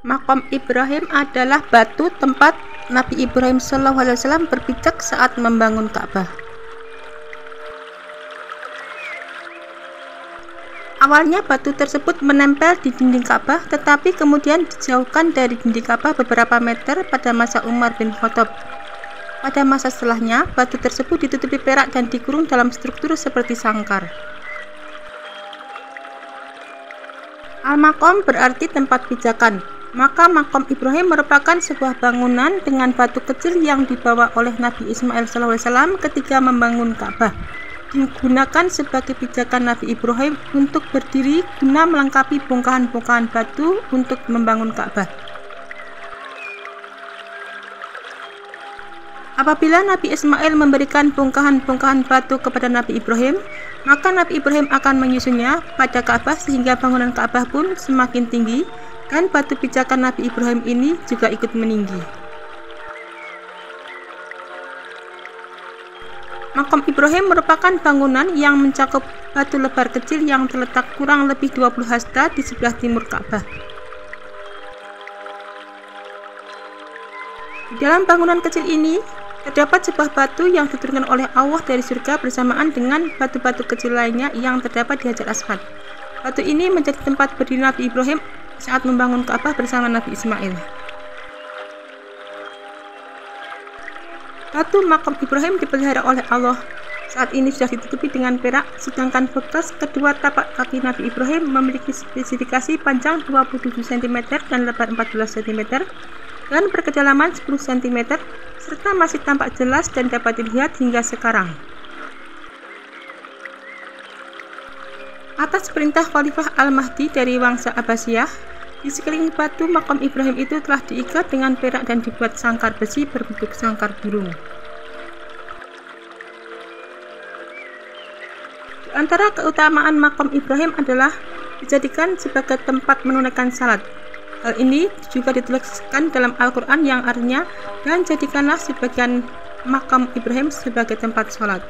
Maqam Ibrahim adalah batu tempat Nabi Ibrahim SAW berpijak saat membangun Ka'bah. Awalnya batu tersebut menempel di dinding Ka'bah, tetapi kemudian dijauhkan dari dinding Ka'bah beberapa meter pada masa Umar bin Khattab. Pada masa setelahnya, batu tersebut ditutupi perak dan dikurung dalam struktur seperti sangkar. Al-Maqam berarti tempat pijakan. Maka Maqam Ibrahim merupakan sebuah bangunan dengan batu kecil yang dibawa oleh Nabi Ismail SAW ketika membangun Ka'bah. Digunakan sebagai pijakan Nabi Ibrahim untuk berdiri guna melengkapi bongkahan-bongkahan batu untuk membangun Ka'bah. Apabila Nabi Ismail memberikan bongkahan-bongkahan batu kepada Nabi Ibrahim, maka Nabi Ibrahim akan menyusunnya pada Ka'bah sehingga bangunan Ka'bah pun semakin tinggi dan batu pijakan Nabi Ibrahim ini juga ikut meninggi. Maqam Ibrahim merupakan bangunan yang mencakup batu lebar kecil yang terletak kurang lebih 20 hasta di sebelah timur Ka'bah. Di dalam bangunan kecil ini terdapat sebuah batu yang diturunkan oleh Allah dari surga bersamaan dengan batu-batu kecil lainnya yang terdapat di Hajar Aswad. Batu ini menjadi tempat berdiri Nabi Ibrahim saat membangun Ka'bah bersama Nabi Ismail. Batu Maqam Ibrahim dipelihara oleh Allah. Saat ini sudah ditutupi dengan perak, sedangkan bekas kedua tapak kaki Nabi Ibrahim memiliki spesifikasi panjang 27 cm dan lebar 14 cm dan berkedalaman 10 cm serta masih tampak jelas dan dapat dilihat hingga sekarang. Atas perintah Khalifah Al-Mahdi dari Wangsa Abbasiyah, di sekeliling batu Maqam Ibrahim itu telah diikat dengan perak dan dibuat sangkar besi berbentuk sangkar burung. Di antara keutamaan Maqam Ibrahim adalah dijadikan sebagai tempat menunaikan salat. Hal ini juga dituliskan dalam Al-Quran yang artinya, dan jadikanlah sebagian Maqam Ibrahim sebagai tempat salat.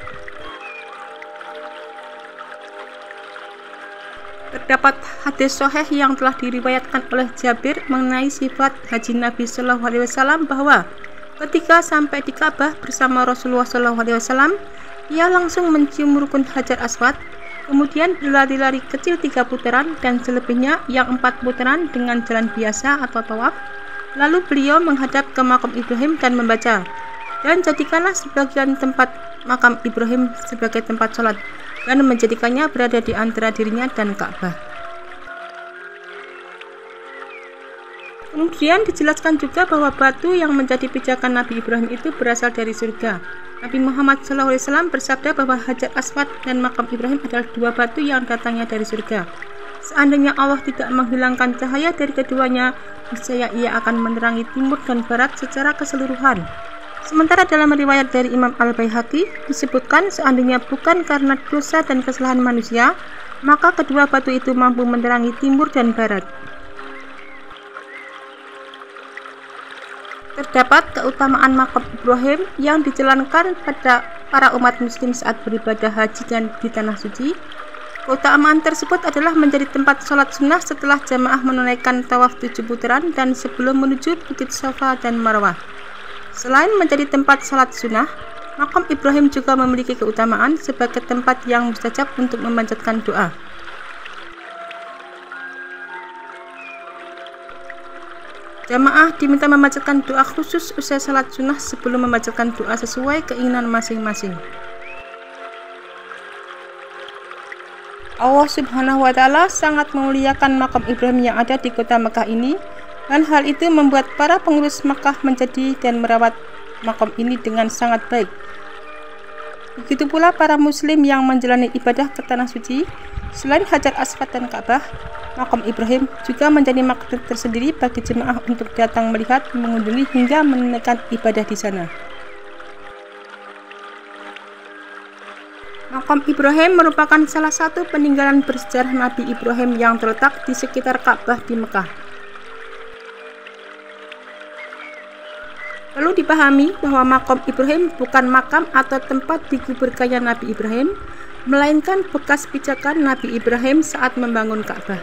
Terdapat hadis sahih yang telah diriwayatkan oleh Jabir mengenai sifat haji Nabi SAW bahwa ketika sampai di Ka'bah bersama Rasulullah SAW, ia langsung mencium rukun Hajar Aswad, kemudian berlari-lari kecil 3 putaran dan selebihnya yang 4 putaran dengan jalan biasa atau tawaf. Lalu beliau menghadap ke Maqam Ibrahim dan membaca, dan jadikanlah sebagian tempat Maqam Ibrahim sebagai tempat sholat, dan menjadikannya berada di antara dirinya dan Ka'bah. Kemudian dijelaskan juga bahwa batu yang menjadi pijakan Nabi Ibrahim itu berasal dari surga. Nabi Muhammad SAW bersabda bahwa Hajar Aswad dan Maqam Ibrahim adalah 2 batu yang datangnya dari surga. Seandainya Allah tidak menghilangkan cahaya dari keduanya, niscaya ia akan menerangi timur dan barat secara keseluruhan. Sementara dalam riwayat dari Imam Al-Baihaqi disebutkan seandainya bukan karena dosa dan kesalahan manusia, maka kedua batu itu mampu menerangi timur dan barat. Terdapat keutamaan Maqam Ibrahim yang dijalankan pada para umat muslim saat beribadah haji dan di tanah suci. Keutamaan tersebut adalah menjadi tempat sholat sunnah setelah jamaah menunaikan tawaf 7 putaran dan sebelum menuju Bukit Safa dan Marwah. Selain menjadi tempat salat sunnah, Maqam Ibrahim juga memiliki keutamaan sebagai tempat yang mustajab untuk memanjatkan doa. Jamaah diminta memanjatkan doa khusus usai salat sunnah sebelum memanjatkan doa sesuai keinginan masing-masing. Allah Subhanahu wa Ta'ala sangat memuliakan Maqam Ibrahim yang ada di kota Mekah ini, dan hal itu membuat para pengurus Makkah menjadi dan merawat Maqam ini dengan sangat baik. Begitu pula para muslim yang menjalani ibadah ke tanah suci. Selain Hajar Aswad dan Ka'bah, Maqam Ibrahim juga menjadi magnet tersendiri bagi jemaah untuk datang melihat, mengunjungi hingga menunaikan ibadah di sana. Maqam Ibrahim merupakan salah satu peninggalan bersejarah Nabi Ibrahim yang terletak di sekitar Ka'bah di Mekah. Perlu dipahami bahwa Maqam Ibrahim bukan makam atau tempat dikuburkannya Nabi Ibrahim, melainkan bekas pijakan Nabi Ibrahim saat membangun Ka'bah.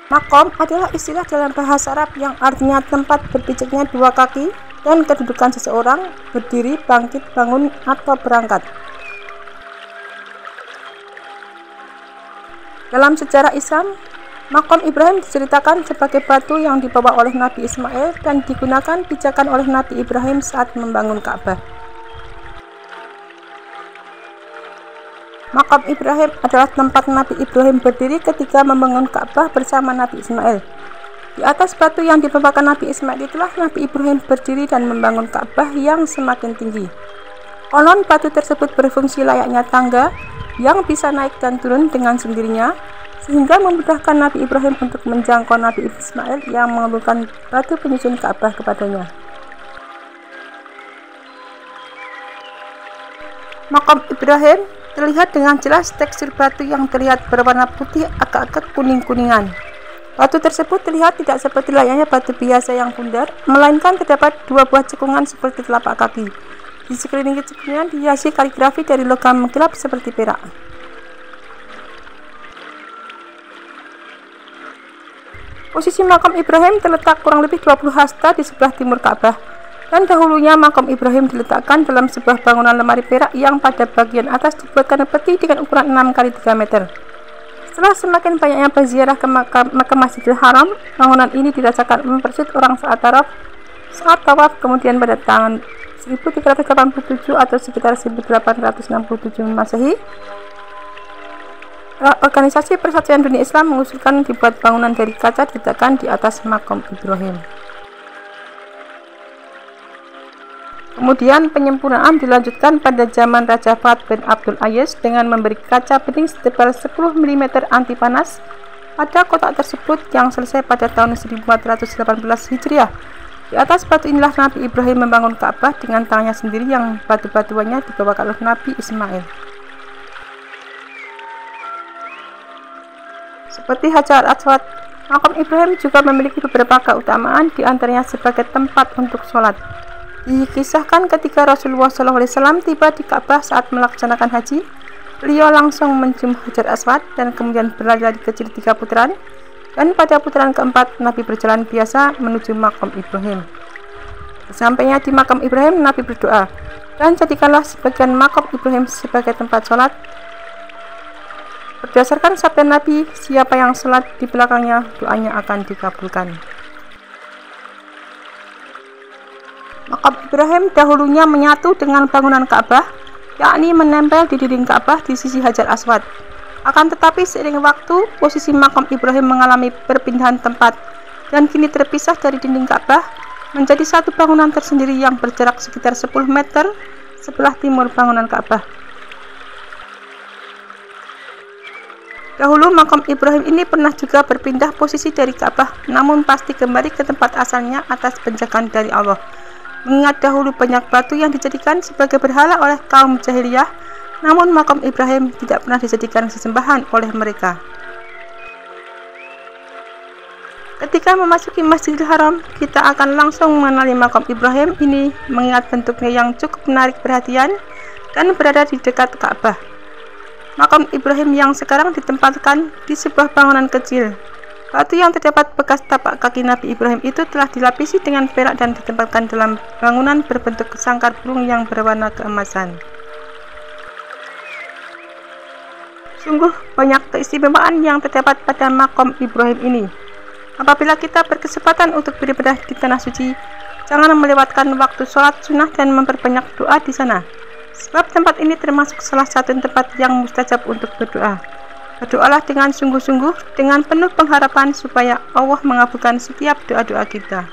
Makom adalah istilah dalam bahasa Arab yang artinya tempat berpijaknya dua kaki dan kedudukan seseorang, berdiri, bangkit, bangun, atau berangkat. Dalam sejarah Islam, Makom Ibrahim diceritakan sebagai batu yang dibawa oleh Nabi Ismail dan digunakan pijakan oleh Nabi Ibrahim saat membangun Ka'bah. Makom Ibrahim adalah tempat Nabi Ibrahim berdiri ketika membangun Ka'bah bersama Nabi Ismail. Di atas batu yang dibawakan Nabi Ismail itulah Nabi Ibrahim berdiri dan membangun Ka'bah yang semakin tinggi. Konon batu tersebut berfungsi layaknya tangga yang bisa naik dan turun dengan sendirinya, sehingga memudahkan Nabi Ibrahim untuk menjangkau Nabi Ismail yang mengabulkan batu penyusun Ka'bah kepadanya. Makom Ibrahim terlihat dengan jelas tekstur batu yang terlihat berwarna putih agak-agak kuning-kuningan. Batu tersebut terlihat tidak seperti layaknya batu biasa yang bundar, melainkan terdapat dua buah cekungan seperti telapak kaki. Di sekeliling cekungan dihiasi kaligrafi dari logam mengkilap seperti perak. Posisi makam Ibrahim terletak kurang lebih 20 hasta di sebelah timur Ka'bah, dan dahulunya makam Ibrahim diletakkan dalam sebuah bangunan lemari perak yang pada bagian atas dibuatkan peti dengan ukuran 6 kali 3 meter. Setelah semakin banyaknya berziarah ke makam Masjidil Haram, bangunan ini dirasakan mempersulit orang saat tawaf, kemudian pada tahun 1387 atau sekitar 1867 Masehi, Organisasi Persatuan Dunia Islam mengusulkan dibuat bangunan dari kaca diletakkan di atas makam Ibrahim. Kemudian penyempurnaan dilanjutkan pada zaman Raja Fahd bin Abdul Aziz dengan memberi kaca bening setebal 10 mm anti panas pada kotak tersebut yang selesai pada tahun 1418 Hijriah. Di atas batu inilah Nabi Ibrahim membangun Ka'bah dengan tangannya sendiri yang batu-batuannya dibawakan oleh Nabi Ismail. Seperti Hajar Aswad, makam Ibrahim juga memiliki beberapa keutamaan, di antaranya sebagai tempat untuk sholat. Dikisahkan ketika Rasulullah SAW tiba di Ka'bah saat melaksanakan haji, beliau langsung mencium Hajar Aswad dan kemudian berlari kecil 3 putaran, dan pada putaran keempat Nabi berjalan biasa menuju makam Ibrahim. Sesampainya di makam Ibrahim, Nabi berdoa, dan jadikanlah sebagian makam Ibrahim sebagai tempat sholat. Berdasarkan sabda Nabi, siapa yang sholat di belakangnya, doanya akan dikabulkan. Makam Ibrahim dahulunya menyatu dengan bangunan Ka'bah, yakni menempel di dinding Ka'bah di sisi Hajar Aswad. Akan tetapi seiring waktu, posisi makam Ibrahim mengalami perpindahan tempat dan kini terpisah dari dinding Ka'bah menjadi satu bangunan tersendiri yang berjarak sekitar 10 meter sebelah timur bangunan Ka'bah. Dahulu makam Ibrahim ini pernah juga berpindah posisi dari Ka'bah, namun pasti kembali ke tempat asalnya atas penjagaan dari Allah. Mengingat dahulu banyak batu yang dijadikan sebagai berhala oleh kaum jahiliyah, namun makam Ibrahim tidak pernah dijadikan sesembahan oleh mereka. Ketika memasuki Masjidil Haram, kita akan langsung mengenali makam Ibrahim ini mengingat bentuknya yang cukup menarik perhatian dan berada di dekat Ka'bah. Makam Ibrahim yang sekarang ditempatkan di sebuah bangunan kecil. Batu yang terdapat bekas tapak kaki Nabi Ibrahim itu telah dilapisi dengan perak dan ditempatkan dalam bangunan berbentuk sangkar burung yang berwarna keemasan. Sungguh banyak keistimewaan yang terdapat pada makam Ibrahim ini. Apabila kita berkesempatan untuk beribadah di tanah suci, jangan melewatkan waktu sholat sunnah dan memperbanyak doa di sana. Sebab tempat ini termasuk salah satu tempat yang mustajab untuk berdoa. Berdoalah dengan sungguh-sungguh, dengan penuh pengharapan supaya Allah mengabulkan setiap doa-doa kita.